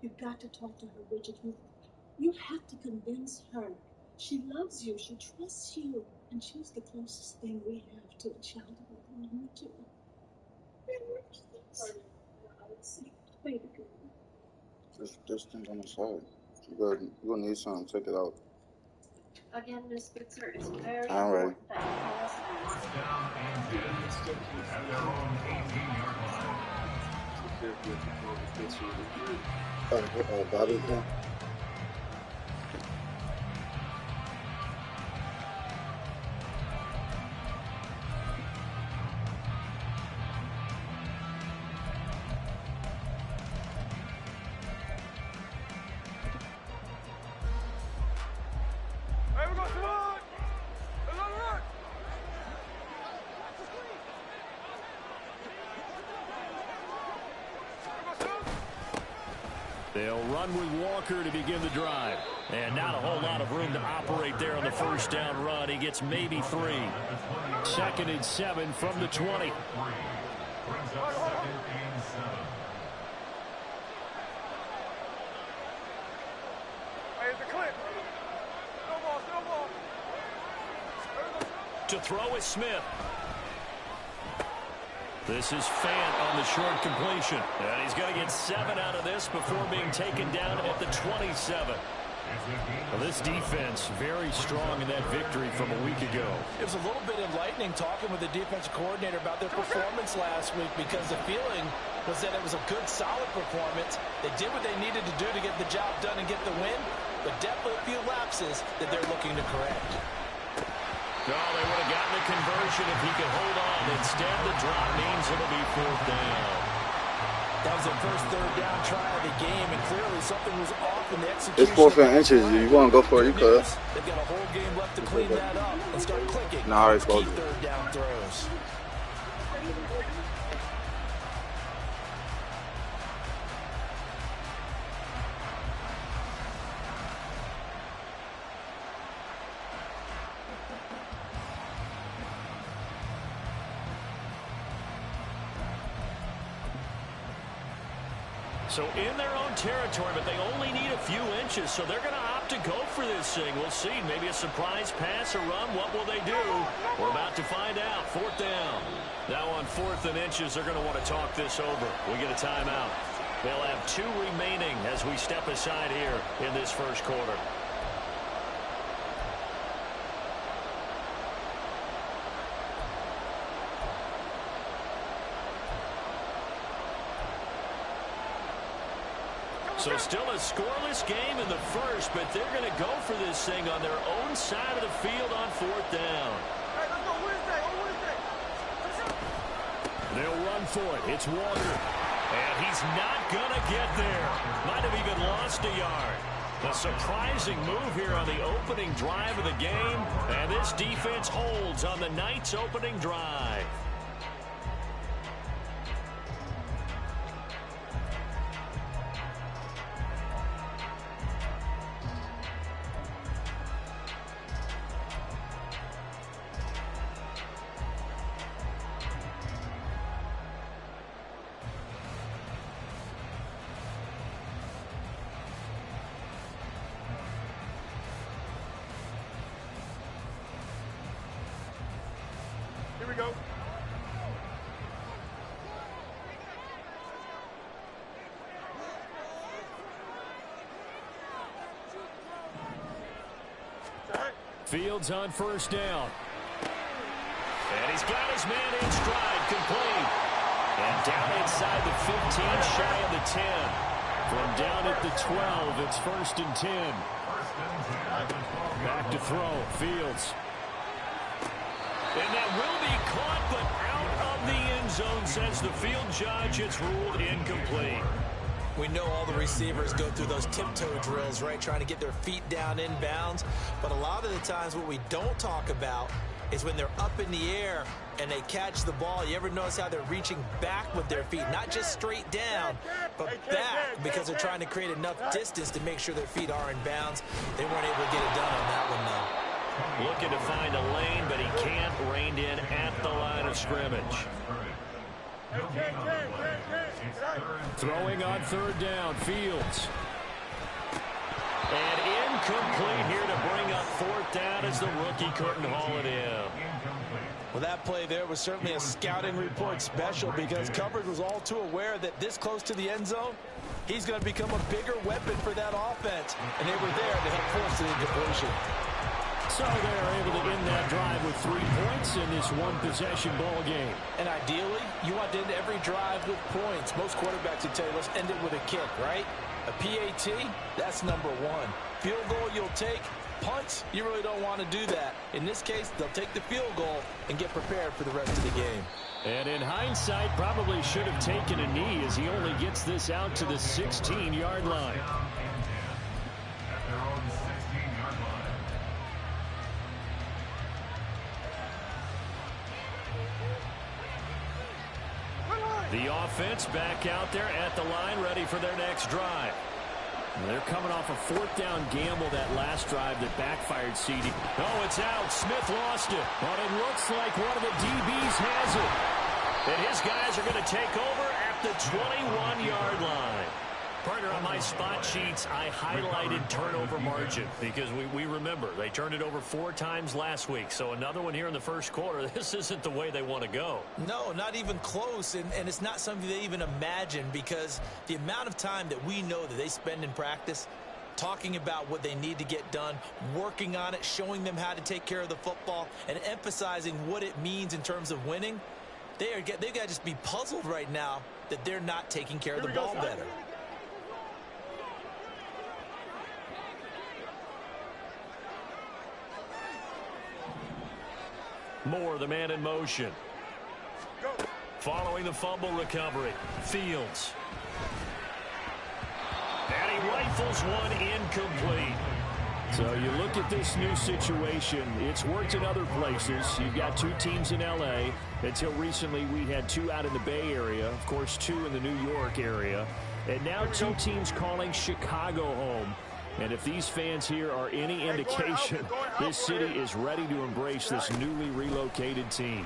You've got to talk to her, Bridget. You have to convince her. She loves you. She trusts you. And she's the closest thing we have to a child of our own, too. Baby girl. This thing on the side. You're gonna need something. Take it out. Again, Miss Spitzer, it's very important that you call us. First down and 10 at their own 18-yard line. Bobby, yeah. They'll run with Walker to begin the drive. And not a whole lot of room to operate there on the first down run. He gets maybe 3. 2nd and 7 from the 20. To throw is Smith. This is Fant on the short completion. And he's going to get 7 out of this before being taken down at the 27. Well, this defense very strong in that victory from a week ago. It was a little bit enlightening talking with the defensive coordinator about their performance last week, because the feeling was that it was a good, solid performance. They did what they needed to do to get the job done and get the win, but definitely a few lapses that they're looking to correct. No, they would have gotten the conversion if he could hold on. Instead, the drop means it'll be 4th down. That was their first 3rd down try of the game, and clearly something was off in the execution. It's 4th and inches. If you want to go for it, you could. They've got a whole game left to clean that up and start clicking. Nah, it's key 3rd down throws. So in their own territory, but they only need a few inches, so they're going to opt to go for this thing. We'll see. Maybe a surprise pass or run. What will they do? We're about to find out. 4th down. Now on 4th and inches, they're going to want to talk this over. We get a timeout. They'll have 2 remaining as we step aside here in this first quarter. So still a scoreless game in the first, but they're going to go for this thing on their own side of the field on 4th down. Hey, let's go Wednesday. They'll run for it. It's Walker. And he's not going to get there. Might have even lost a yard. A surprising move here on the opening drive of the game. And this defense holds on the Knights' opening drive. Go. Fields on 1st down. And he's got his man in stride, complete. And down inside the 15, shy of the 10. From down at the 12, it's 1st and 10. Back to throw, Fields. And that will be caught, but out of the end zone, says the field judge. It's ruled incomplete. We know all the receivers go through those tiptoe drills, right, trying to get their feet down inbounds. But a lot of the times what we don't talk about is when they're up in the air and they catch the ball. You ever notice how they're reaching back with their feet? Not just straight down, but back, because they're trying to create enough distance to make sure their feet are in bounds. They weren't able to get it done on that one, though. Looking to find a lane, but he can't. Reined in at the line of scrimmage. Throwing on third down, Fields. And incomplete here to bring up fourth down as the rookie couldn't haul it in. Well, that play there was certainly a scouting report special because coverage was all too aware that this close to the end zone, he's going to become a bigger weapon for that offense. And they were there to help force the incompletion. So they're able to end that drive with 3 points in this one-possession ball game. And ideally, you want to end every drive with points. Most quarterbacks would tell you, let's end it with a kick, right? A PAT, that's number one. Field goal you'll take. Punts, you really don't want to do that. In this case, they'll take the field goal and get prepared for the rest of the game. And in hindsight, probably should have taken a knee as he only gets this out to the 16-yard line. The offense back out there at the line, ready for their next drive. They're coming off a fourth down gamble that last drive that backfired, CD. Oh, it's out. Smith lost it. But it looks like one of the DBs has it. And his guys are going to take over at the 21-yard line. Partner, on my spot sheets, I highlighted turnover margin because we remember they turned it over 4 times last week. So another one here in the first quarter. This isn't the way they want to go. No, not even close. And it's not something they even imagine because the amount of time that we know that they spend in practice talking about what they need to get done, working on it, showing them how to take care of the football, and emphasizing what it means in terms of winning, they've got to just be puzzled right now that they're not taking care of the ball better. Moore, the man in motion. Following the fumble recovery, Fields. And he rifles one incomplete. So you look at this new situation. It's worked in other places. You've got 2 teams in L.A. Until recently, we had 2 out in the Bay Area. Of course, 2 in the New York area. And now 2 teams calling Chicago home. And if these fans here are any indication, this city is ready to embrace this newly relocated team.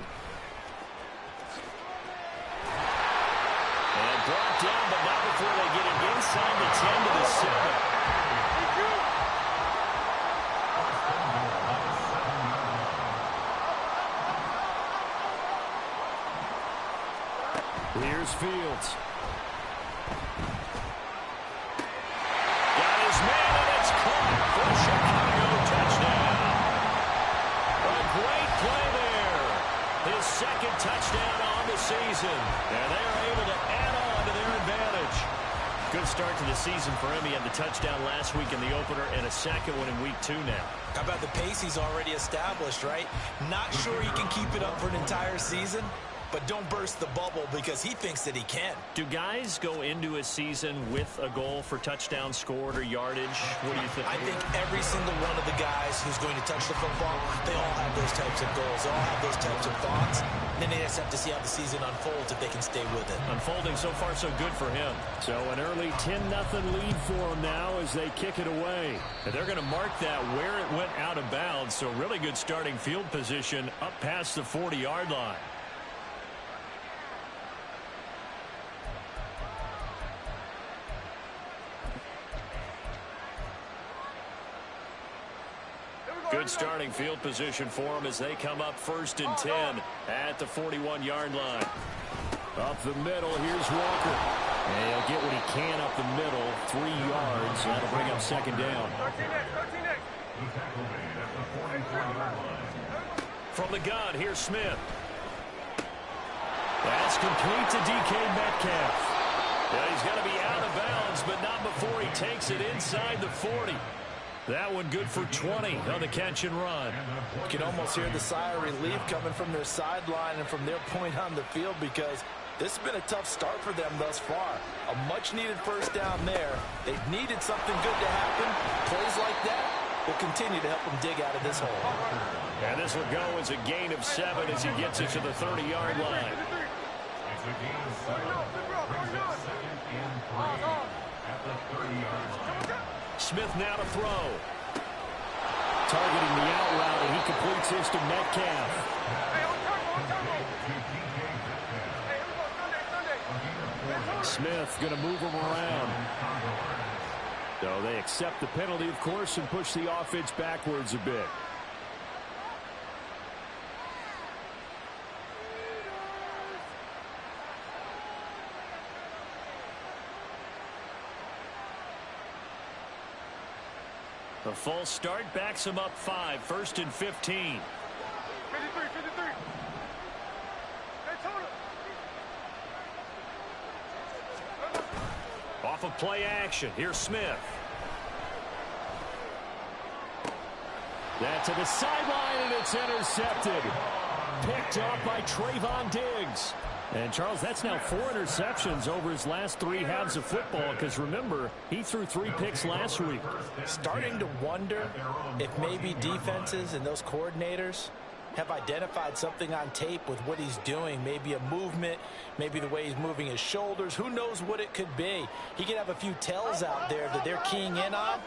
And brought down, but not before they get it inside the 10 to the 7. Here's Fields. Got his man, and it's caught for a Chicago touchdown. A great play there. His second touchdown on the season. And they're able to add on to their advantage. Good start to the season for him. He had the touchdown last week in the opener and a second one in week 2 now. How about the pace he's already established, right? Not sure he can keep it up for an entire season, but don't burst the bubble because he thinks that he can. Do guys go into a season with a goal for touchdown scored or yardage? What do you think? I think every single one of the guys who's going to touch the football, they all have those types of goals. They all have those types of thoughts. And then they just have to see how the season unfolds if they can stay with it. Unfolding so far so good for him. So an early 10-0 lead for them now as they kick it away. And they're going to mark that where it went out of bounds. So really good starting field position up past the 40-yard line. Good starting field position for them as they come up 1st and 10 at the 41-yard line. Up the middle, here's Walker. And he'll get what he can up the middle, 3 yards. That'll bring up 2nd down. From the gun, here's Smith. That's complete to DK Metcalf. Yeah, he's got to be out of bounds, but not before he takes it inside the 40. That one good for 20 on the catch and run. You can almost hear the sigh of relief coming from their sideline and from their point on the field because this has been a tough start for them thus far. A much-needed first down there. They've needed something good to happen. Plays like that will continue to help them dig out of this hole. And this will go as a gain of 7 as he gets it to the 30-yard line. Smith now to throw. Targeting the out route, and he completes his to Metcalf. Smith going to move him around. So they accept the penalty, of course, and push the offense backwards a bit. The false start backs him up 5, 1st and 15. 53. Hey, total. Off of play action. Here's Smith. That to the sideline, and it's intercepted. Picked up by Trayvon Diggs. And, Charles, that's now 4 interceptions over his last 3 halves of football, because, remember, he threw 3 picks last week. Starting to wonder if maybe defenses and those coordinators have identified something on tape with what he's doing. Maybe a movement, maybe the way he's moving his shoulders. Who knows what it could be? He could have a few tells out there that they're keying in on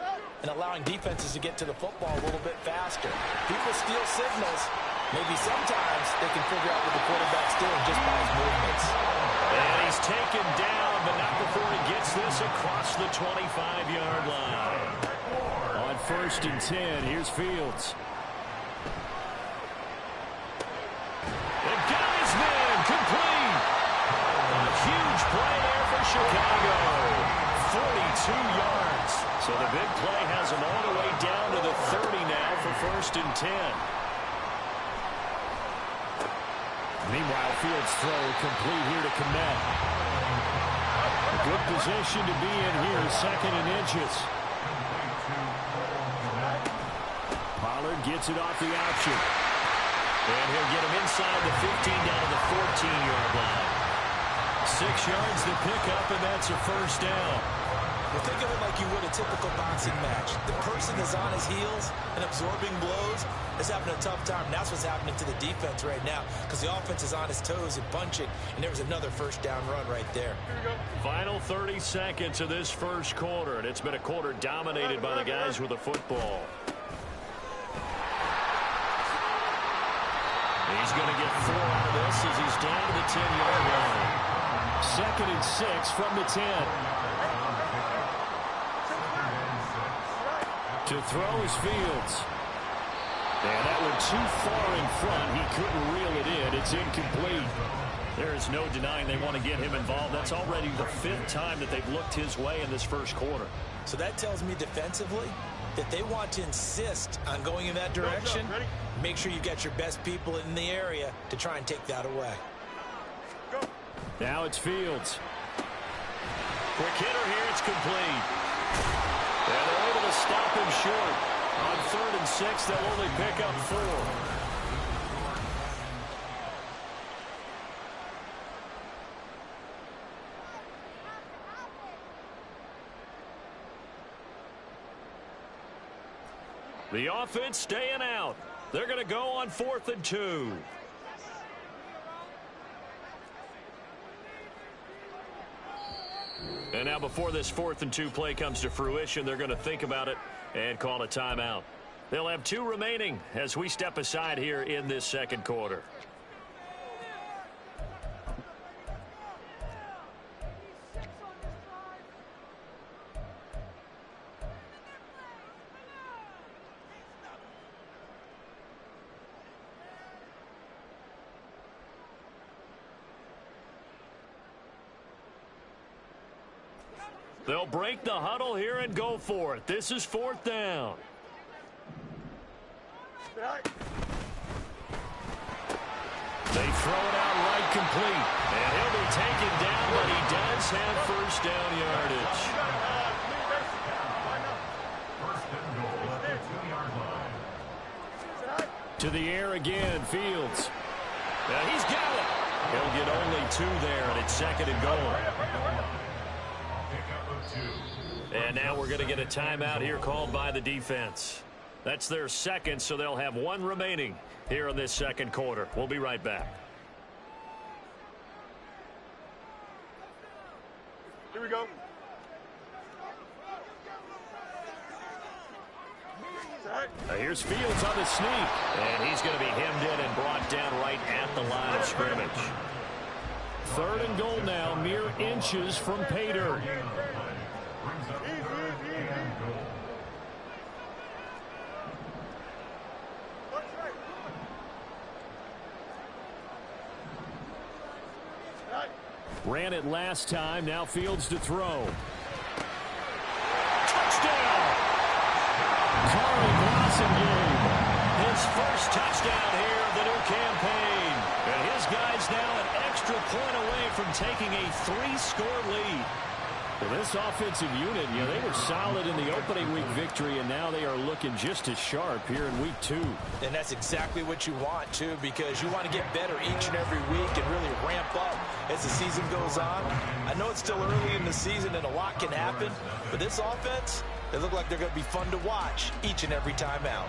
and allowing defenses to get to the football a little bit faster. People steal signals. Maybe sometimes they can figure out what the quarterback's doing just by his movements. And he's taken down, but not before he gets this across the 25-yard line. On 1st and 10, here's Fields. They've got his man complete. A huge play there for Chicago. 42 yards. So the big play has him all the way down to the 30 now for 1st and 10. Meanwhile, Fields' throw complete here to Kmet. A good position to be in here, 2nd and inches. Pollard gets it off the option. And he'll get him inside the 15 down to the 14-yard line. 6 yards to pick up, and that's a 1st down. Well, think of it like you would a typical boxing match. The person is on his heels and absorbing blows is having a tough time. And that's what's happening to the defense right now, because the offense is on his toes and punching, and there was another 1st down run right there. Final 30 seconds of this 1st quarter, and it's been a quarter dominated by the guys with the football. He's going to get 4 out of this as he's down to the 10-yard line. 2nd and 6 from the 10. To throw is Fields. And that one too far in front. He couldn't reel it in. It's incomplete. There is no denying they want to get him involved. That's already the 5th time that they've looked his way in this 1st quarter. So that tells me defensively that they want to insist on going in that direction. Make sure you get your best people in the area to try and take that away. Now it's Fields. Quick hitter here. It's complete. And they're able to stop him short. On 3rd and 6, they'll only pick up 4. The offense staying out. They're going to go on 4th and 2. And now before this 4th and 2 play comes to fruition, they're going to think about it and call a timeout. They'll have 2 remaining as we step aside here in this 2nd quarter. They'll break the huddle here and go for it. This is 4th down. They throw it out right complete. And he'll be taken down, but he does have 1st down yardage. To the air again, Fields. Now he's got it. He'll get only 2 there, and it's 2nd and goal. And now we're going to get a timeout here called by the defense. That's their 2nd, so they'll have 1 remaining here in this 2nd quarter. We'll be right back. Here we go. Now here's Fields on the sneak. And he's going to be hemmed in and brought down right at the line of scrimmage. 3rd and goal now, mere inches from pay dirt. Ran it last time. Now Fields to throw. Touchdown! Carl Glossingame. His first touchdown here of the new campaign. And his guys now an extra point away from taking a 3-score lead. Well, this offensive unit, they were solid in the opening week victory, and now they are looking just as sharp here in week 2. And that's exactly what you want, too, because you want to get better each and every week and really ramp up as the season goes on. I know it's still early in the season and a lot can happen, but this offense, they look like they're going to be fun to watch each and every time out.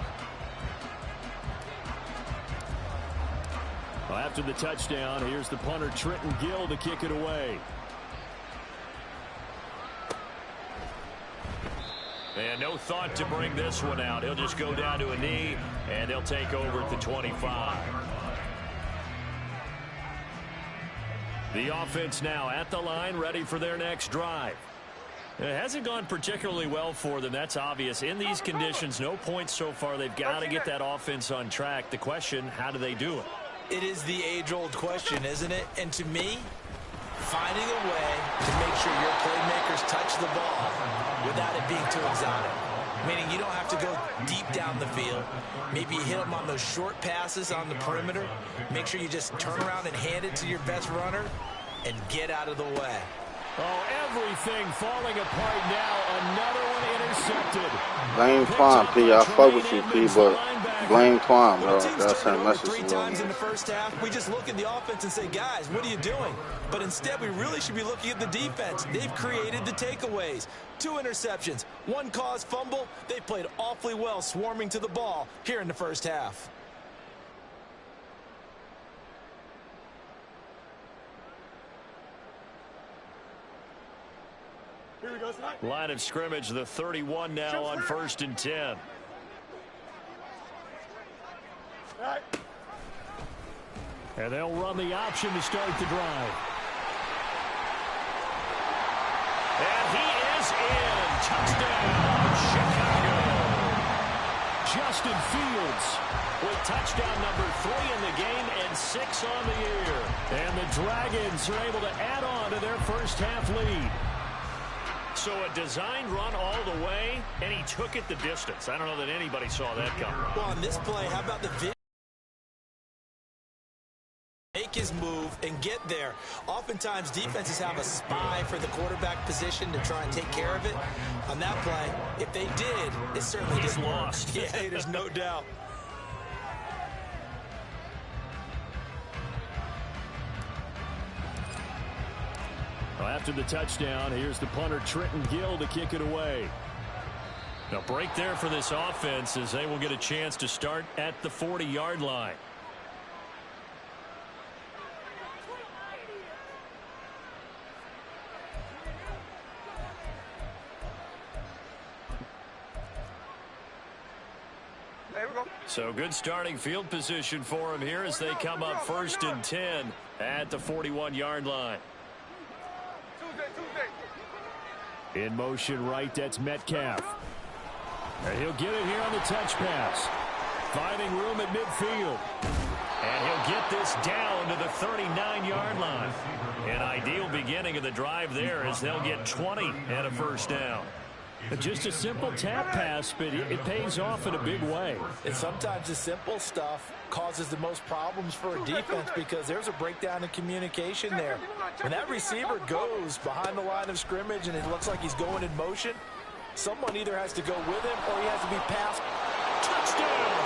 Well, after the touchdown, here's the punter, Trenton Gill, to kick it away. And no thought to bring this one out. He'll just go down to a knee, and they'll take over at the 25. The offense now at the line, ready for their next drive. It hasn't gone particularly well for them. That's obvious. In these conditions, no points so far. They've got to get that offense on track. The question, how do they do it? It is the age-old question, isn't it? And to me, finding a way to make sure your playmakers touch the ball without it being too exotic. Meaning you don't have to go deep down the field. Maybe you hit them on those short passes on the perimeter. Make sure you just turn around and hand it to your best runner and get out of the way. Oh, everything falling apart now. Another one intercepted. Blame Twine, P. I fuck with you, P, but blame Twine, bro. That's her message. 3 times in the first half. We just look at the offense and say, guys, what are you doing? But instead, we really should be looking at the defense. They've created the takeaways. 2 interceptions, 1 caused fumble. They played awfully well swarming to the ball here in the first half. Here we go, tonight. Line of scrimmage, the 31 now on 1st and 10. Right. And they'll run the option to start the drive. And he is in. Touchdown, Chicago. Justin Fields with touchdown number 3 in the game and 6 on the year. And the Dragons are able to add on to their first half lead. So a designed run all the way, and he took it the distance. I don't know that anybody saw that coming. Well, on this play, how about the vision? Make his move and get there. Oftentimes, defenses have a spy for the quarterback position to try and take care of it. On that play, if they did, it certainly He's didn't lost. work. Yeah, there's no doubt. Well, after the touchdown, here's the punter, Trenton Gill, to kick it away. Now, break there for this offense as they will get a chance to start at the 40-yard line. There we go. So good starting field position for him here as they come up 1st and 10 at the 41-yard line. Tuesday. In motion right, that's Metcalf. And he'll get it here on the touch pass. Finding room at midfield. And he'll get this down to the 39-yard line. An ideal beginning of the drive there as they'll get 20 and a first down. Just a simple tap pass, but it pays off in a big way. And sometimes the simple stuff causes the most problems for a defense because there's a breakdown in communication there. When that receiver goes behind the line of scrimmage and it looks like he's going in motion, someone either has to go with him or he has to be passed. Touchdown!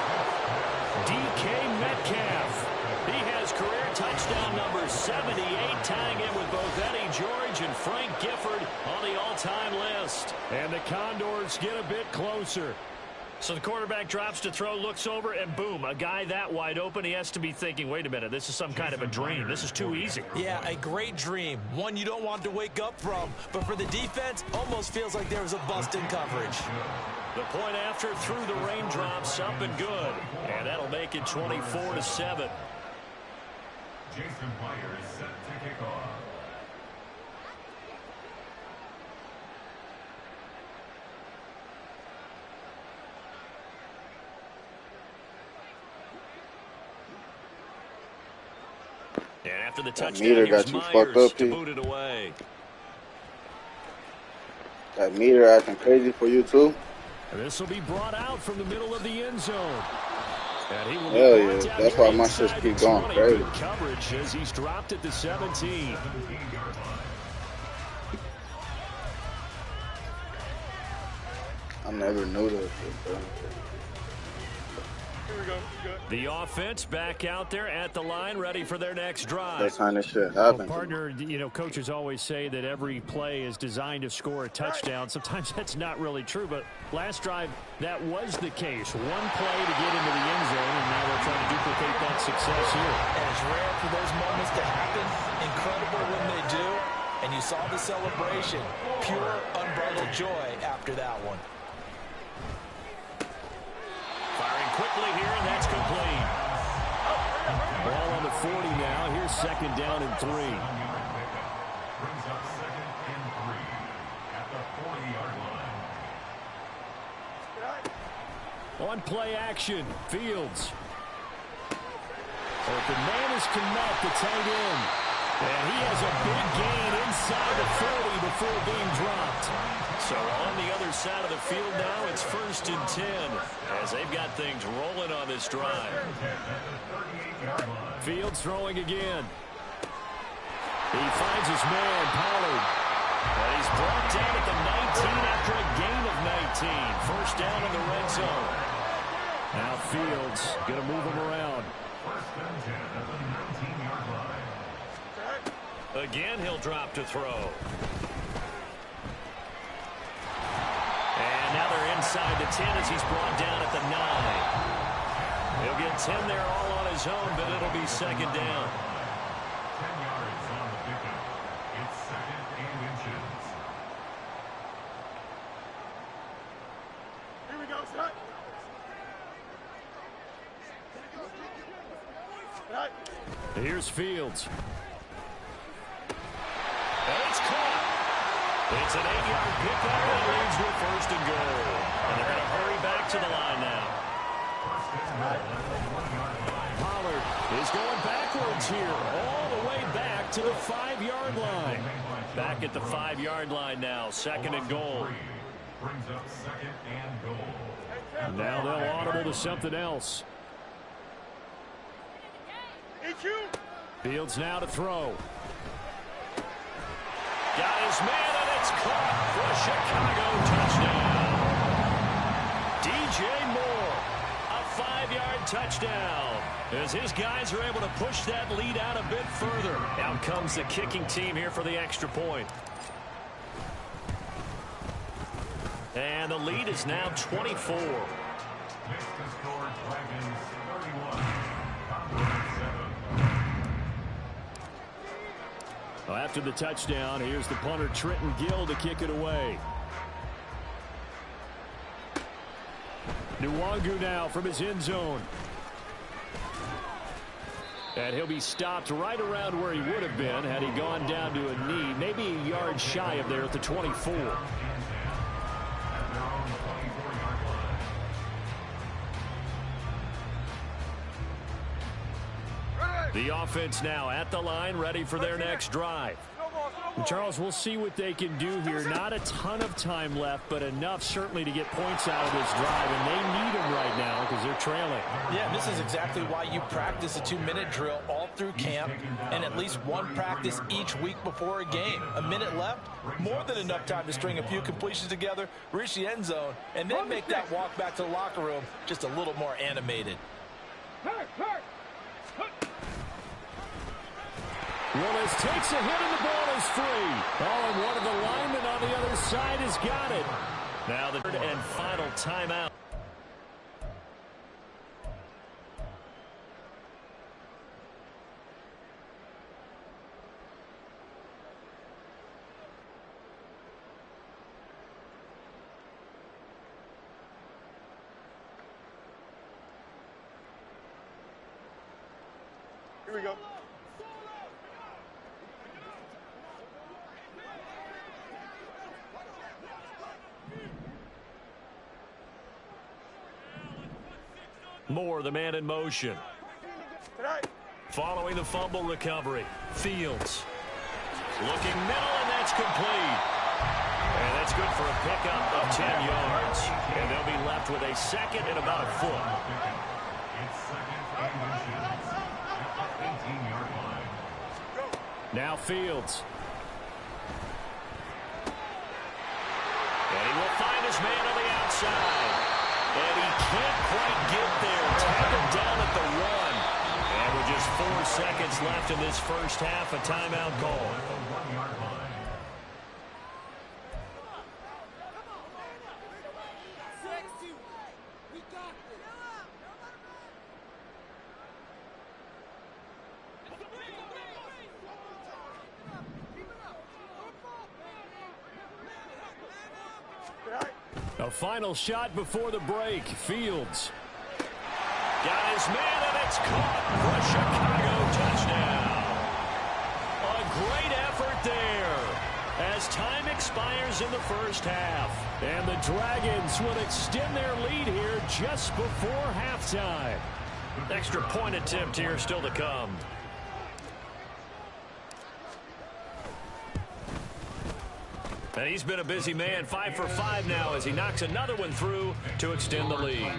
DK Metcalf. He has career touchdown number 78, tying in with both Eddie George and Frank Gifford on the all-time list. And the Condors get a bit closer. So the quarterback drops to throw, looks over, and boom, a guy that wide open. He has to be thinking, wait a minute, this is some kind of a dream. This is too easy. Yeah, a great dream. One you don't want to wake up from. But for the defense, almost feels like there was a bust in coverage. The point after through the raindrops, up and good. And that'll make it 24-7. Jason White is set to kick off. And after the That touchdown, meter here's got you fucked Myers up, to P. boot it away. That meter acting crazy for you too? This will be brought out from the middle of the end zone. And he will Hell be brought yeah. down That's here why my shit inside keep the going 20. crazy. Good coverage as he's dropped at the 17. I never knew that shit, bro. Here we go. Good. The offense back out there at the line, ready for their next drive. That kind of shit Well, happens. partner, you know, coaches always say that every play is designed to score a touchdown. Sometimes that's not really true, but last drive, that was the case. One play to get into the end zone, and now they're trying to duplicate that success here. And it's rare for those moments to happen. Incredible when they do. And you saw the celebration. Pure, unbridled joy after that one. Firing quickly here, and that's complete. Ball on the 40 now. Here's second down and 3. Brings up second and 3 at the 40-yard line. On play action, Fields. But the man is Kmet, the tight end. And he has a big gain inside the 40 before being dropped. So on the other side of the field now, it's 1st and 10 as they've got things rolling on this drive. Fields throwing again. He finds his man, Pollard. And he's brought down at the 19 after a gain of 19. First down in the red zone. Now Fields going to move him around. 1st and 10 at the 19-yard line. Again, he'll drop to throw. And now they're inside the 10 as he's brought down at the 9. He'll get 10 there all on his own, but it'll be second down. 10 yards on the pickup. It's second and inches. Here we go. Set. Right. Here's Fields. And it's caught. It's an 8-yard pickup that leads with 1st and goal. And they're going to hurry back to the line now. Pollard is going backwards here, all the way back to the 5-yard line. Back at the 5-yard line now, 2nd and goal. Brings up second and goal. Now they'll audible to something else. Fields now to throw. Got his man, and it's caught for a Chicago touchdown. DJ Moore, a 5-yard touchdown. As his guys are able to push that lead out a bit further. Out comes the kicking team here for the extra point. And the lead is now 24. Next to score, Dragons 31. Well, after the touchdown, here's the punter Trenton Gill to kick it away. Nwangu now from his end zone. And he'll be stopped right around where he would have been had he gone down to a knee, maybe a yard shy of there at the 24. The offense now at the line, ready for their next drive. And Charles, we'll see what they can do here. Not a ton of time left, but enough certainly to get points out of this drive, and they need them right now because they're trailing. Yeah, and this is exactly why you practice a 2-minute drill all through camp and at least one practice each week before a game. A minute left, more than enough time to string a few completions together, reach the end zone, and then make that walk back to the locker room just a little more animated. Willis takes a hit and the ball is free. Oh, and one of the linemen on the other side has got it. Now the third and final timeout. Here we go. Moore, the man in motion. Following the fumble recovery, Fields. Looking middle, and that's complete. And that's good for a pickup of 10 yards. And they'll be left with a second and about a foot. Now Fields. And he will find his man on the outside. And he can't quite get there. Tackled down at the 1. And with just 4 seconds left in this first half, a timeout call. A final shot before the break. Fields. Got his man, and it's caught for a Chicago touchdown. A great effort there as time expires in the first half. And the Dragons will extend their lead here just before halftime. Extra point attempt here still to come. And he's been a busy man, 5 for 5 now as he knocks another one through to extend the lead.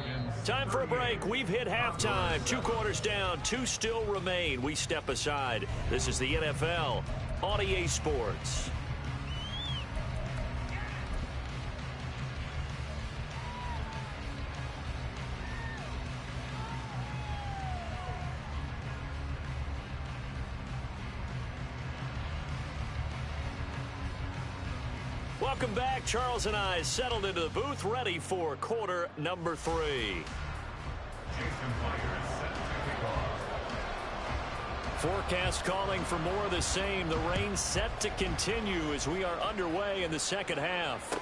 Time for a break. We've hit halftime. 2 quarters down, 2 still remain. We step aside. This is the NFL on EA Sports. Welcome back. Charles and I settled into the booth, ready for quarter number 3. Forecast calling for more of the same. The rain set to continue as we are underway in the second half.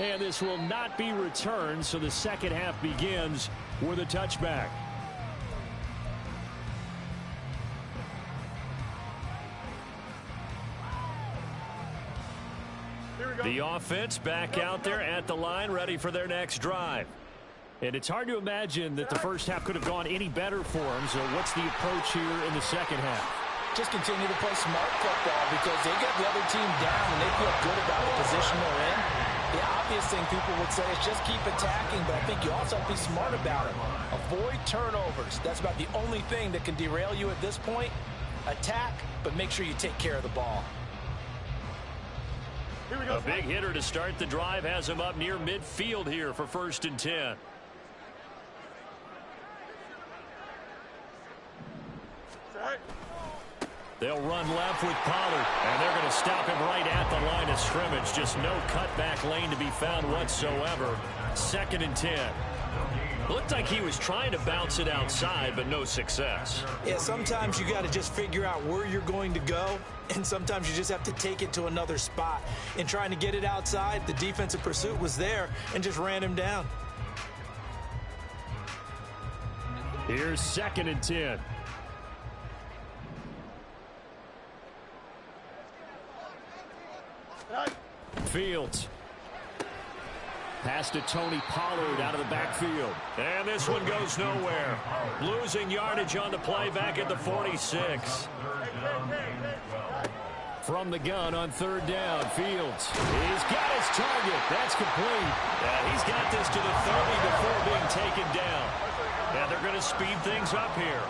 And this will not be returned, so the second half begins with a touchback. The offense back out there at the line, ready for their next drive. And it's hard to imagine that the first half could have gone any better for them. So what's the approach here in the second half? Just continue to play smart football because they get the other team down and they feel good about the position they're in. The obvious thing people would say is just keep attacking, but I think you also have to be smart about it. Avoid turnovers. That's about the only thing that can derail you at this point. Attack, but make sure you take care of the ball. A big hitter to start the drive has him up near midfield here for 1st and 10. They'll run left with Pollard, and they're going to stop him right at the line of scrimmage. Just no cutback lane to be found whatsoever. 2nd and 10. Looked like he was trying to bounce it outside, but no success. Yeah, sometimes you got to just figure out where you're going to go, and sometimes you just have to take it to another spot. In trying to get it outside, the defensive pursuit was there and just ran him down. Here's 2nd and 10. Fields. Pass to Tony Pollard out of the backfield. And this one goes nowhere. Losing yardage on the play back at the 46. From the gun on 3rd down, Fields. He's got his target. That's complete. And he's got this to the 30 before being taken down. And they're going to speed things up here.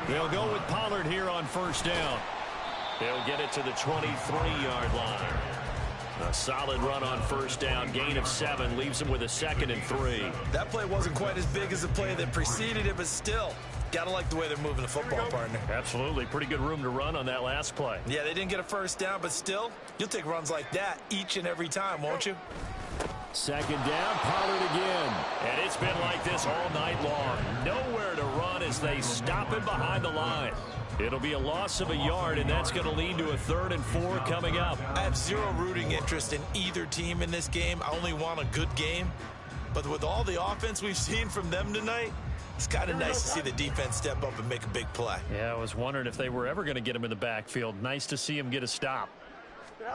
They'll go with Pollard here on 1st down. They'll get it to the 23-yard line. A solid run on 1st down. Gain of 7 leaves him with a 2nd and 3. That play wasn't quite as big as the play that preceded it, but still, got to like the way they're moving the football, partner. Absolutely. Pretty good room to run on that last play. Yeah, they didn't get a 1st down, but still, you'll take runs like that each and every time, won't you? 2nd down, Pollard again. And it's been like this all night long. Nowhere to run as they stop him behind the line. It'll be a loss of a yard, and that's going to lead to a 3rd and 4 coming up. I have zero rooting interest in either team in this game. I only want a good game. But with all the offense we've seen from them tonight, it's kind of nice to see the defense step up and make a big play. Yeah, I was wondering if they were ever going to get him in the backfield. Nice to see him get a stop.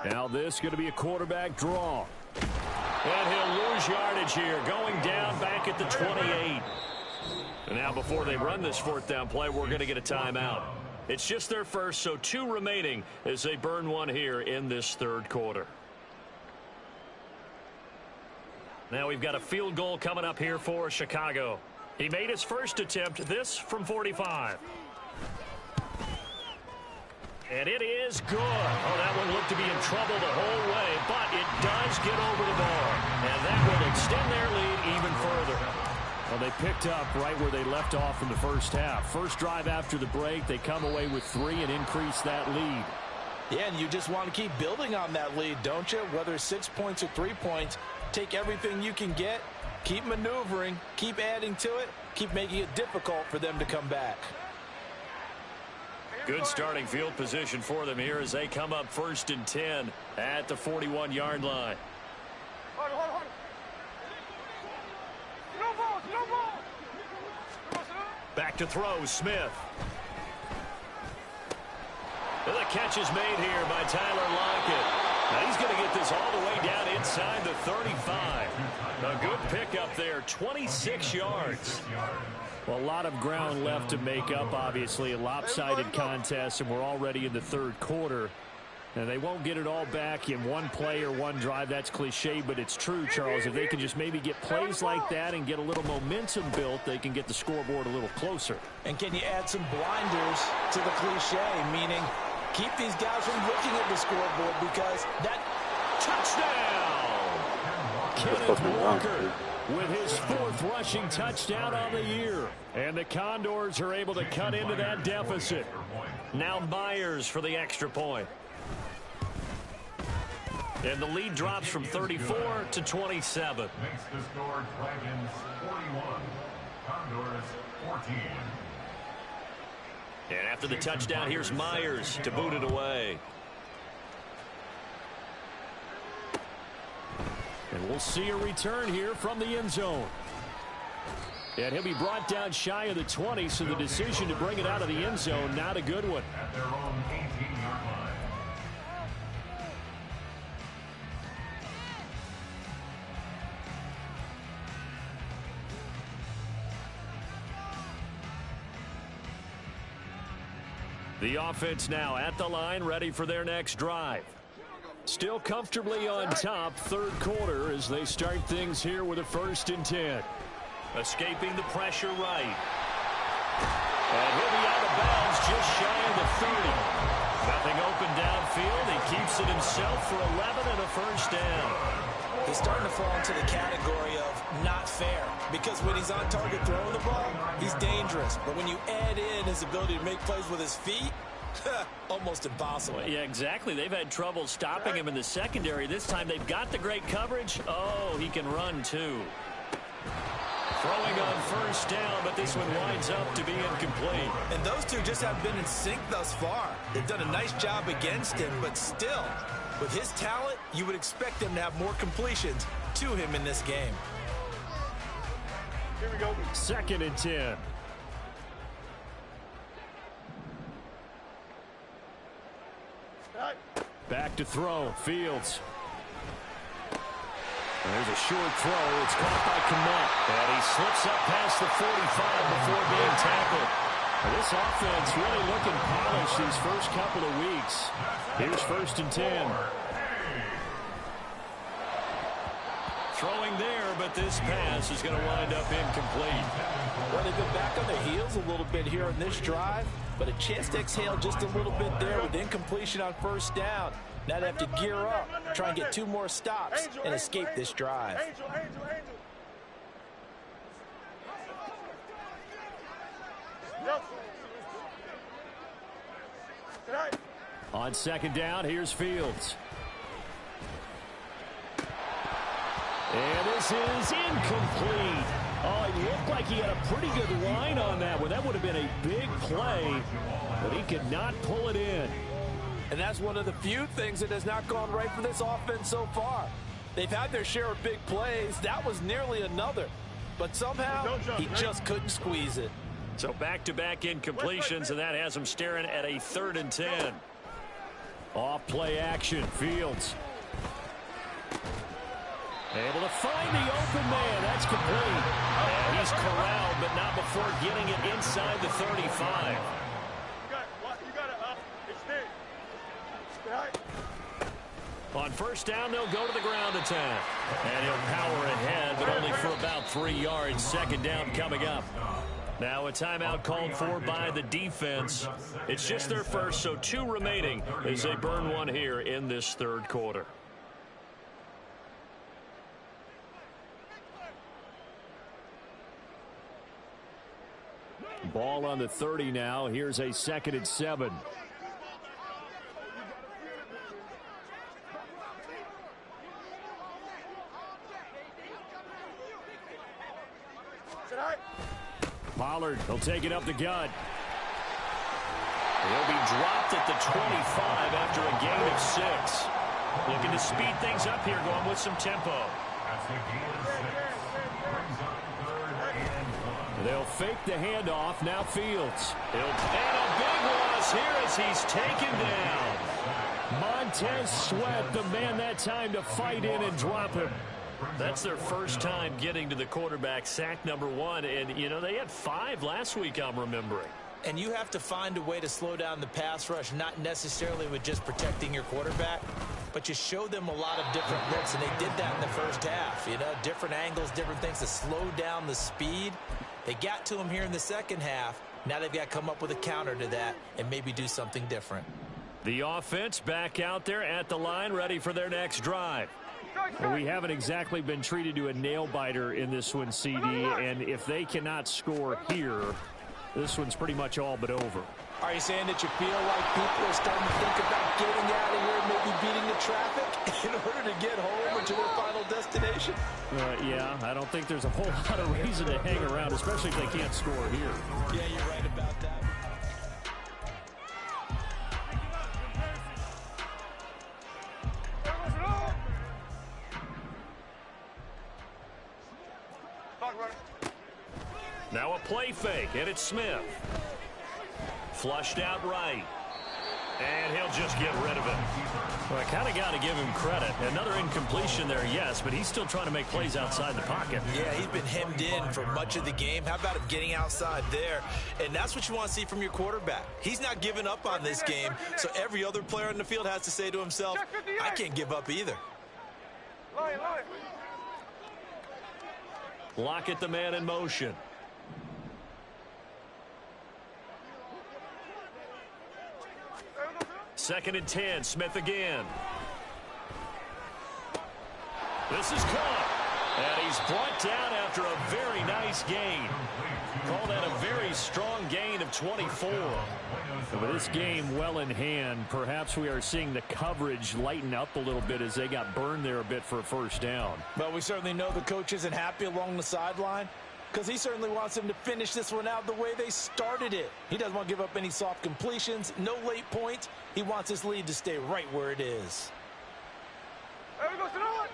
Now this is going to be a quarterback draw. And he'll lose yardage here, going down back at the 28. And now before they run this fourth down play, we're going to get a timeout. It's just their first, so 2 remaining as they burn one here in this third quarter. Now we've got a field goal coming up here for Chicago. He made his first attempt, this from 45. And it is good. Oh, that one looked to be in trouble the whole way, but it does get over the bar. And that will extend their lead even further. Well, they picked up right where they left off in the first half. First drive after the break, they come away with 3 and increase that lead. Yeah, and you just want to keep building on that lead, don't you? Whether it's 6 points or 3 points, take everything you can get, keep maneuvering, keep adding to it, keep making it difficult for them to come back. Good starting field position for them here as they come up 1st and 10 at the 41-yard line. Back to throw, Smith. And the catch is made here by Tyler Lockett. Now he's going to get this all the way down inside the 35. A good pickup there, 26 yards. Well, a lot of ground left to make up, obviously. A lopsided contest, and we're already in the third quarter. And they won't get it all back in one play or one drive. That's cliche, but it's true, Charles. If they can just maybe get plays like that and get a little momentum built, they can get the scoreboard a little closer. And can you add some blinders to the cliche, meaning keep these guys from looking at the scoreboard because that touchdown! Kenneth Walker with his 4th rushing touchdown on the year. And the Condors are able to cut into that deficit. Now Myers for the extra point. And the lead drops from 34 to 27. Makes the score Dragons 41, Condors 14. And after the touchdown, here's Myers to boot it away. And we'll see a return here from the end zone. And he'll be brought down shy of the 20, so the decision to bring it out of the end zone, not a good one. At their own 18-yard line. The offense now at the line, ready for their next drive. Still comfortably on top, third quarter, as they start things here with a 1st and 10. Escaping the pressure right. And he'll be out of bounds just shy of the 30. Nothing open downfield. He keeps it himself for 11 and a 1st down. He's starting to fall into the category of not fair because when he's on target throwing the ball, he's dangerous. But when you add in his ability to make plays with his feet, almost impossible. Well, yeah, exactly. They've had trouble stopping him in the secondary. This time they've got the great coverage. Oh, he can run too. Throwing on 1st down, but this one winds up to be incomplete. And those two just haven't been in sync thus far. They've done a nice job against him, but still, with his talent, you would expect them to have more completions to him in this game. Here we go. 2nd and 10. Back to throw, Fields. And there's a short throw. It's caught by Kmet. And he slips up past the 45 before being tackled. Now this offense really looking polished these first couple of weeks. Here's 1st and 10. Throwing there, but this pass is going to wind up incomplete. Well, they've been back on their heels a little bit here on this drive, but a chance to exhale just a little bit there with incompletion on 1st down. Now they have to gear up, try and get 2 more stops and escape this drive. On 2nd down, here's Fields. And this is incomplete. Oh, it looked like he had a pretty good line on that one. That would have been a big play, but he could not pull it in. And that's one of the few things that has not gone right for this offense so far. They've had their share of big plays. That was nearly another. But somehow, he just couldn't squeeze it. So back-to-back incompletions, and that has him staring at a 3rd and 10. Off play action, Fields. Able to find the open man. That's complete. And he's corralled, but not before getting it inside the 35. You got it. Extend. Stay high. On first down, they'll go to the ground attack. And he'll power ahead, but only for about 3 yards. Second down coming up. Now a timeout called for by the defense. It's just their first, so 2 remaining as they burn one here in this third quarter. Ball on the 30 now. Here's a 2nd and 7. Pollard, he'll take it up the gut. He'll be dropped at the 25 after a gain of 6. Looking to speed things up here, going with some tempo. That's a gain of 6. Brings up 3rd and 1. They'll fake the handoff. Now Fields. And a big loss here as he's taken down. Montez Sweat, the man that time to fight in and drop him. That's their first time getting to the quarterback, sack number 1. And, you know, they had 5 last week, I'm remembering. And you have to find a way to slow down the pass rush, not necessarily with just protecting your quarterback, but you show them a lot of different looks, and they did that in the first half. You know, different angles, different things to slow down the speed. They got to him here in the second half. Now they've got to come up with a counter to that and maybe do something different. The offense back out there at the line, ready for their next drive. Well, we haven't exactly been treated to a nail-biter in this one, CD, and if they cannot score here, this one's pretty much all but over. Are you saying that you feel like people are starting to think about getting out of here and maybe beating the traffic in order to get home or to their final destination? Yeah, I don't think there's a whole lot of reason to hang around, especially if they can't score here. Yeah, you're right about that. Now a play fake, and it's Smith. Flushed out right. And he'll just get rid of it. Well, I kind of got to give him credit. Another incompletion there, yes, but he's still trying to make plays outside the pocket. Yeah, he's been hemmed in for much of the game. How about him getting outside there? And that's what you want to see from your quarterback. He's not giving up on this game, so every other player in the field has to say to himself, I can't give up either. Lockett, the man in motion. Second and 10, Smith again. This is caught. And he's brought down after a very nice gain. Call that a very strong gain of 24. With this game well in hand, perhaps we are seeing the coverage lighten up a little bit as they got burned there a bit for a first down. But we certainly know the coach isn't happy along the sideline, because he certainly wants them to finish this one out the way they started it. He doesn't want to give up any soft completions, no late points. He wants his lead to stay right where it is. There we go, sit on.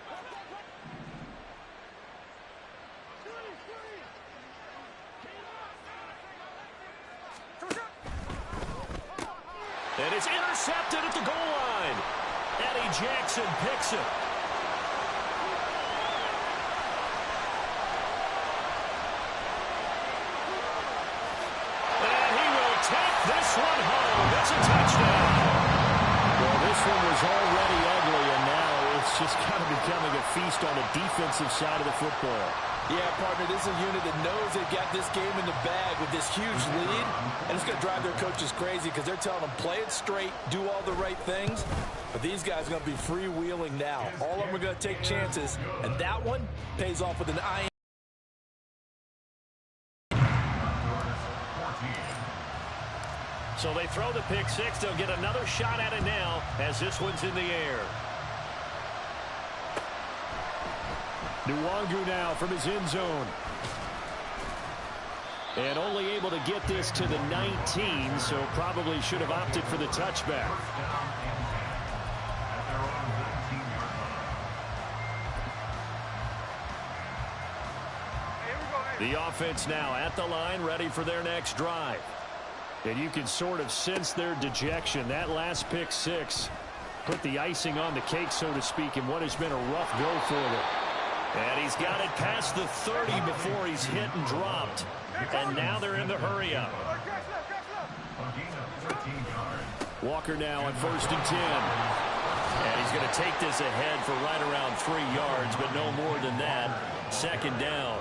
And it's intercepted at the goal line. Eddie Jackson picks it. And he will take this one home. It's a touchdown. Well, this one was already ugly, and now it's just kind of becoming a feast on the defensive side of the football. Yeah, partner, this is a unit that knows they've got this game in the bag with this huge lead, and it's going to drive their coaches crazy because they're telling them play it straight, do all the right things. But these guys are going to be freewheeling now. All of them are going to take chances, and that one pays off with an eye. So they throw the pick six. They'll get another shot at it now as this one's in the air. Nwangu now from his end zone. And only able to get this to the 19, so probably should have opted for the touchback. The offense now at the line, ready for their next drive. And you can sort of sense their dejection. That last pick six put the icing on the cake, so to speak, in what has been a rough go for them. And he's got it past the 30 before he's hit and dropped. And now they're in the hurry-up. Walker now on 1st and 10. And he's going to take this ahead for right around 3 yards, but no more than that. 2nd down.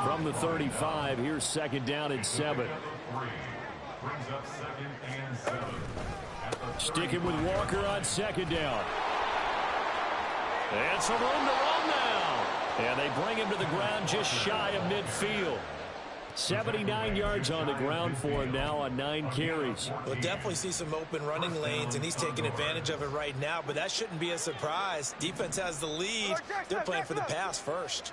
From the 35, here's 2nd down and 7. Sticking with Walker on 2nd down. And some room to run now. And they bring him to the ground just shy of midfield. 79 yards on the ground for him now on 9 carries. We'll definitely see some open running lanes, and he's taking advantage of it right now, but that shouldn't be a surprise. Defense has the lead. They're playing for the pass first.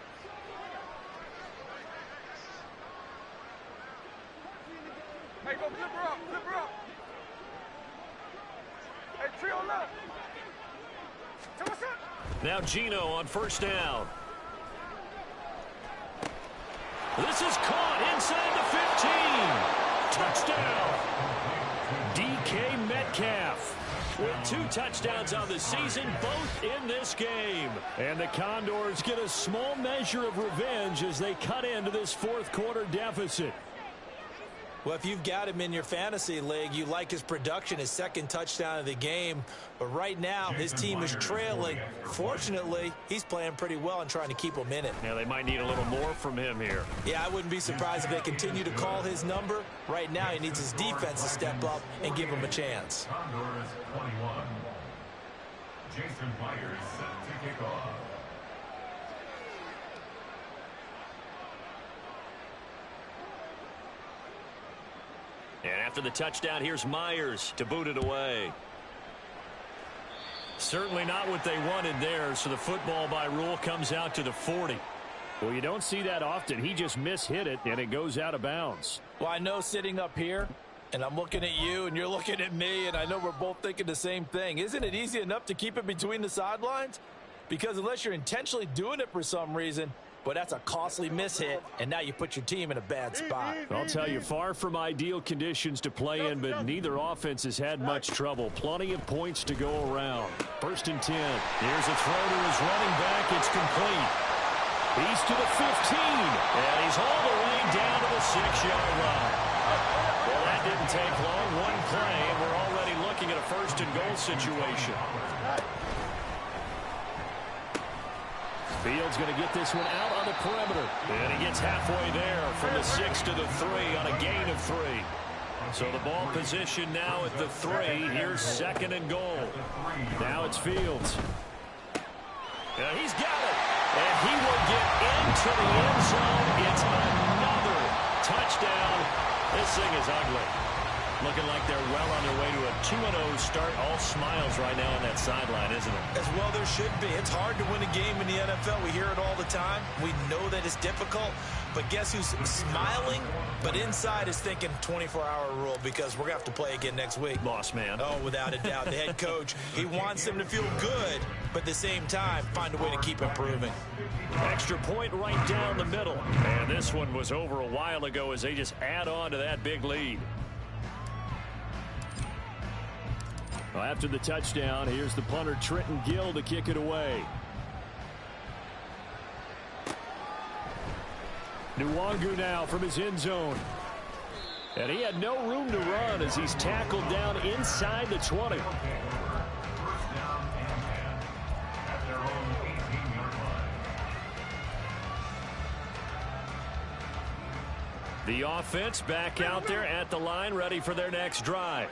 Hey, go flip her up, flip her up. Hey, trio left. So what's up? Now Gino on 1st down. This is caught inside the 15. Touchdown. DK Metcalf with 2 touchdowns on the season, both in this game. And the Condors get a small measure of revenge as they cut into this 4th quarter deficit. Well, if you've got him in your fantasy league, you like his production, his 2nd touchdown of the game. But right now, his team is trailing. Fortunately, he's playing pretty well and trying to keep them in it. Now, they might need a little more from him here. Yeah, I wouldn't be surprised if they continue to call his number. Right now, he needs his defense to step up and give him a chance. Condors 21. Jason Myers set to kick off. And after the touchdown, here's Myers to boot it away. Certainly not what they wanted there, so the football by rule comes out to the 40. Well, you don't see that often. He just mishit it, and it goes out of bounds. Well, I know sitting up here, and I'm looking at you, and you're looking at me, and I know we're both thinking the same thing. Isn't it easy enough to keep it between the sidelines? Because unless you're intentionally doing it for some reason, but that's a costly mishit, and now you put your team in a bad spot. I'll tell you, far from ideal conditions to play in, but neither offense has had much trouble. Plenty of points to go around. 1st and 10. Here's a throw to his running back. It's complete. He's to the 15, and he's all the way down to the 6-yard line. Well, that didn't take long. One play, and we're already looking at a 1st and goal situation. Fields going to get this one out on the perimeter. And he gets halfway there from the 6 to the 3 on a gain of 3. So the ball position now at the 3. Here's 2nd and goal. Now it's Fields. And he's got it. And he will get into the end zone. It's another touchdown. This thing is ugly. Looking like they're well on their way to a 2-0 start. All smiles right now on that sideline, isn't it? As well there should be. It's hard to win a game in the NFL. We hear it all the time. We know that it's difficult. But guess who's smiling? But inside is thinking 24-hour rule because we're going to have to play again next week. Boss man. Oh, without a doubt. The head coach, he wants them to feel good, but at the same time, find a way to keep improving. Extra point right down the middle. And this one was over a while ago as they just add on to that big lead. Well, after the touchdown, here's the punter Trenton Gill to kick it away. Nwangu now from his end zone. And he had no room to run as he's tackled down inside the 20. First down and 10 at their own 18-yard line. The offense back out there at the line, ready for their next drive.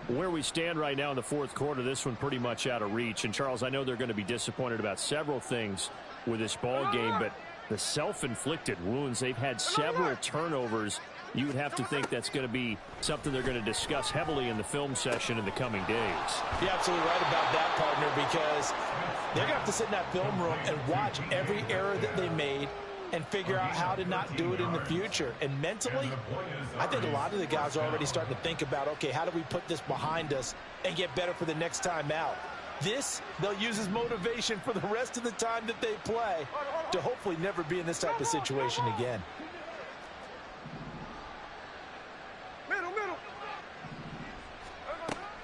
Where we stand right now in the 4th quarter, this one pretty much out of reach. And, Charles, I know they're going to be disappointed about several things with this ball game, but the self-inflicted wounds, they've had several turnovers. You would have to think that's going to be something they're going to discuss heavily in the film session in the coming days. You're absolutely right about that, partner, because they're going to have to sit in that film room and watch every error that they made and figure out how to not do it in the future. And mentally, I think a lot of the guys are already starting to think about, okay, how do we put this behind us and get better for the next time out? This, they'll use as motivation for the rest of the time that they play to hopefully never be in this type of situation again.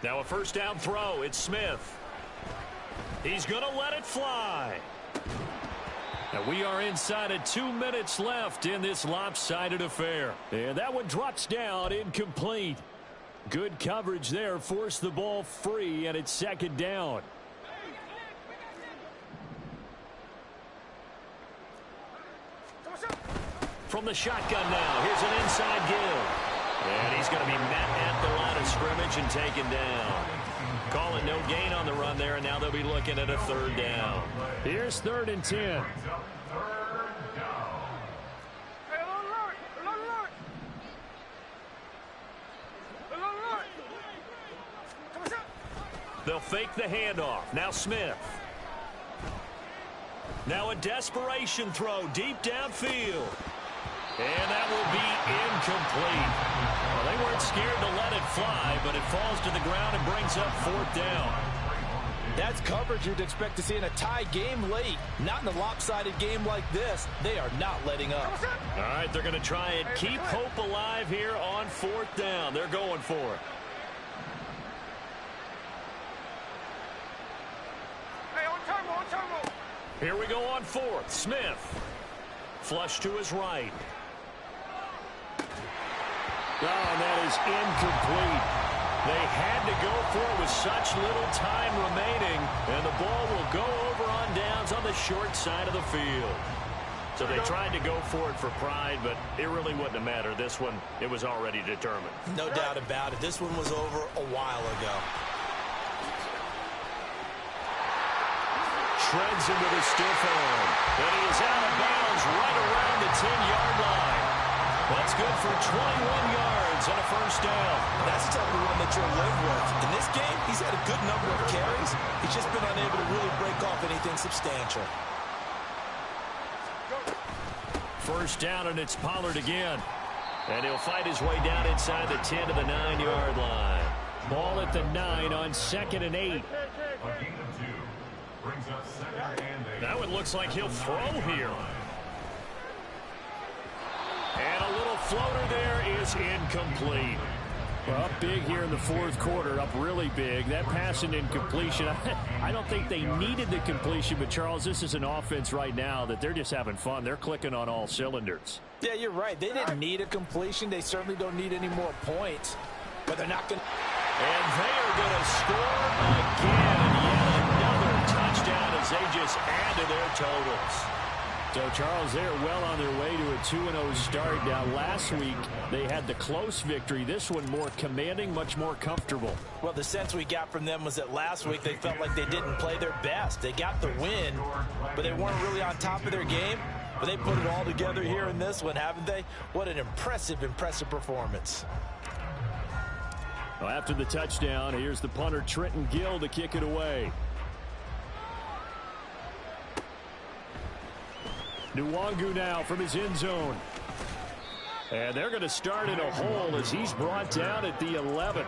Now a 1st down throw. It's Smith. He's going to let it fly. And we are inside of 2 minutes left in this lopsided affair. And that one drops down incomplete. Good coverage there. Forced the ball free, and it's second down. From the shotgun now, here's an inside give. And he's going to be met at the line of scrimmage and taken down. Calling no gain on the run there, and now they'll be looking at a third down. Here's 3rd and 10. They'll fake the handoff. Now Smith. Now a desperation throw deep downfield. And that will be incomplete. Well, they weren't scared to let it fly, but it falls to the ground and brings up 4th down. That's coverage you'd expect to see in a tie game late. Not in a lopsided game like this. They are not letting up. All right, they're going to try and keep hope alive here on 4th down. They're going for it. Here we go on 4th. Smith. Flush to his right. Oh, and that is incomplete. They had to go for it with such little time remaining, and the ball will go over on downs on the short side of the field. So they tried to go for it for pride, but it really wouldn't have mattered. This one, it was already determined. No doubt about it. This one was over a while ago. Shreds into the stiff arm. And he is out of bounds right around the 10-yard line. That's good for 21 yards and a first down. That's the type of one that you'll live with. In this game, he's had a good number of carries. He's just been unable to really break off anything substantial. First down, and it's Pollard again. And he'll fight his way down inside the 10 to the 9-yard line. Ball at the 9 on 2nd and 8. That one looks like he'll throw here. And a little floater there is incomplete. Well, up big here in the 4th quarter, up really big. That pass and incompletion, I don't think they needed the completion, but Charles, this is an offense right now that they're just having fun. They're clicking on all cylinders. Yeah, you're right. They didn't need a completion. They certainly don't need any more points, but they're not going to. And they are going to score again. Yet another touchdown as they just add to their totals. So, Charles, they're well on their way to a 2-0 start. Now, last week, they had the close victory. This one more commanding, much more comfortable. Well, the sense we got from them was that last week they felt like they didn't play their best. They got the win, but they weren't really on top of their game. But they put it all together here in this one, haven't they? What an impressive performance. Well, after the touchdown, here's the punter, Trenton Gill, to kick it away. Nwangu now from his end zone. And they're going to start in a hole as he's brought down at the 11.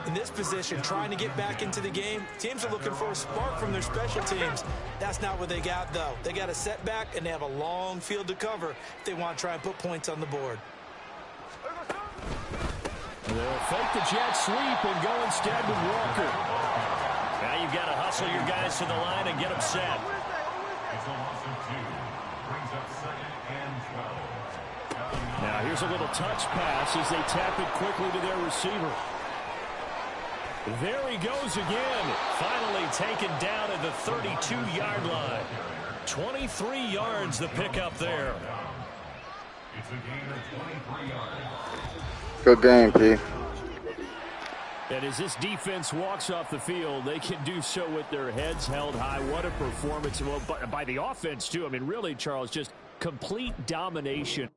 In this position, trying to get back into the game, teams are looking for a spark from their special teams. That's not what they got, though. They got a setback, and they have a long field to cover if they want to try and put points on the board. And they'll fake the jet sweep and go instead with Walker. Now you've got to hustle your guys to the line and get them set. Now here's a little touch pass as they tap it quickly to their receiver. There he goes again. Finally taken down at the 32-yard line. 23 yards the pickup there. It's a gain of 23 yards. Good game, P. And as this defense walks off the field, they can do so with their heads held high. What a performance. Well, by the offense, too. I mean, really, Charles, just complete domination.